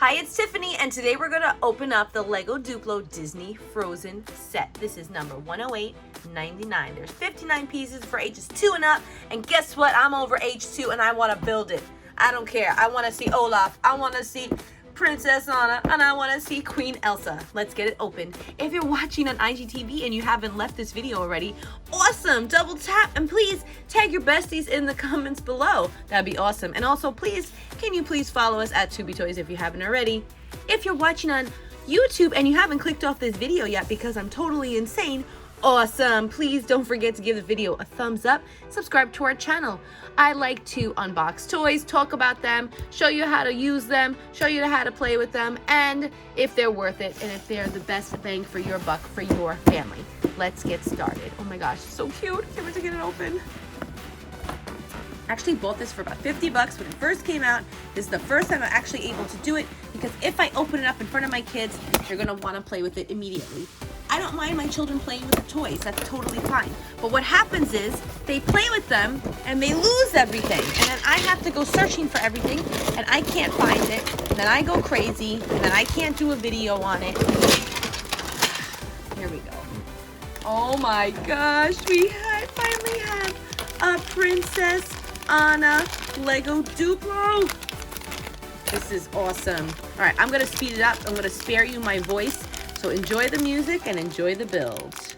Hi, it's Tiffany, and today we're going to open up the Lego Duplo Disney Frozen set. This is number 108.99. There's 59 pieces for ages 2 and up, and guess what? I'm over age 2 and I want to build it. I don't care. I want to see Olaf. I want to see Princess Anna, and I want to see Queen Elsa. Let's get it open. If you're watching on IGTV and you haven't left this video already, awesome, double tap, and please tag your besties in the comments below. That'd be awesome. And also, please, can you please follow us at To Be Toys if you haven't already. If you're watching on YouTube and you haven't clicked off this video yet because I'm totally insane, awesome, please don't forget to give the video a thumbs up, subscribe to our channel. I like to unbox toys, talk about them, show you how to use them, show you how to play with them, and if they're worth it and if they're the best bang for your buck for your family. Let's get started. Oh my gosh, so cute. Can't wait to get it open. Actually bought this for about 50 bucks when it first came out. This is the first time I'm actually able to do it because if I open it up in front of my kids, they're gonna want to play with it immediately. I don't mind my children playing with the toys, that's totally fine. But what happens is they play with them and they lose everything. And then I have to go searching for everything and I can't find it. And then I go crazy and then I can't do a video on it. Here we go. Oh my gosh, we finally have a Princess Anna Lego Duplo. This is awesome. All right, I'm gonna speed it up. I'm gonna spare you my voice. So enjoy the music and enjoy the build.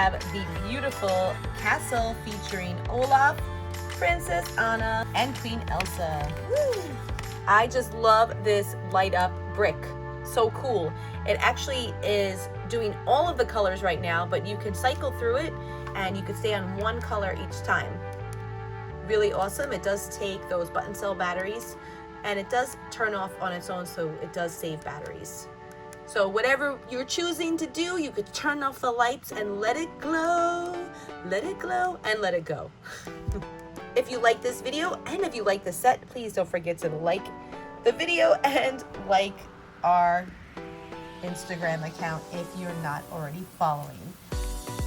have the beautiful castle featuring Olaf, Princess Anna, and Queen Elsa. Woo! I just love this light up brick. So cool. It actually is doing all of the colors right now, but you can cycle through it and you can stay on one color each time. Really awesome. It does take those button cell batteries and it does turn off on its own, so it does save batteries. So whatever you're choosing to do, you could turn off the lights and let it glow, and let it go. If you like this video and if you like the set, please don't forget to like the video and like our Instagram account if you're not already following.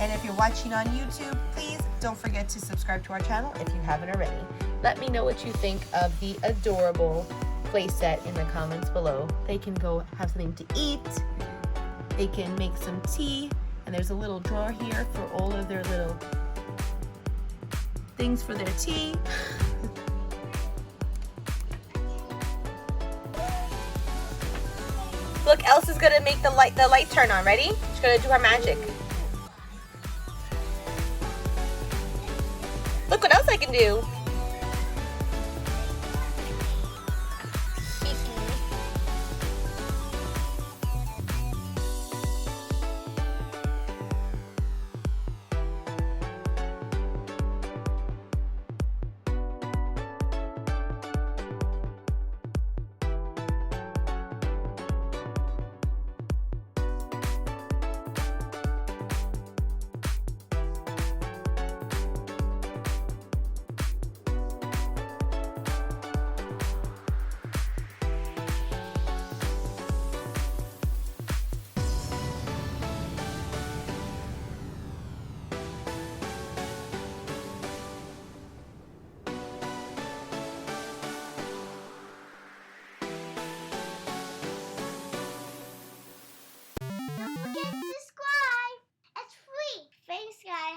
And if you're watching on YouTube, please don't forget to subscribe to our channel if you haven't already. Let me know what you think of the adorable playset in the comments below. They can go have something to eat, they can make some tea, and there's a little drawer here for all of their little things for their tea. Look, Elsa's gonna make the light turn on. Ready? She's gonna do her magic. Look what else I can do.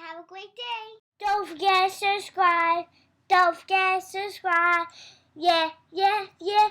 Have a great day. Don't forget to subscribe. Don't forget to subscribe. Yeah, yeah, yeah.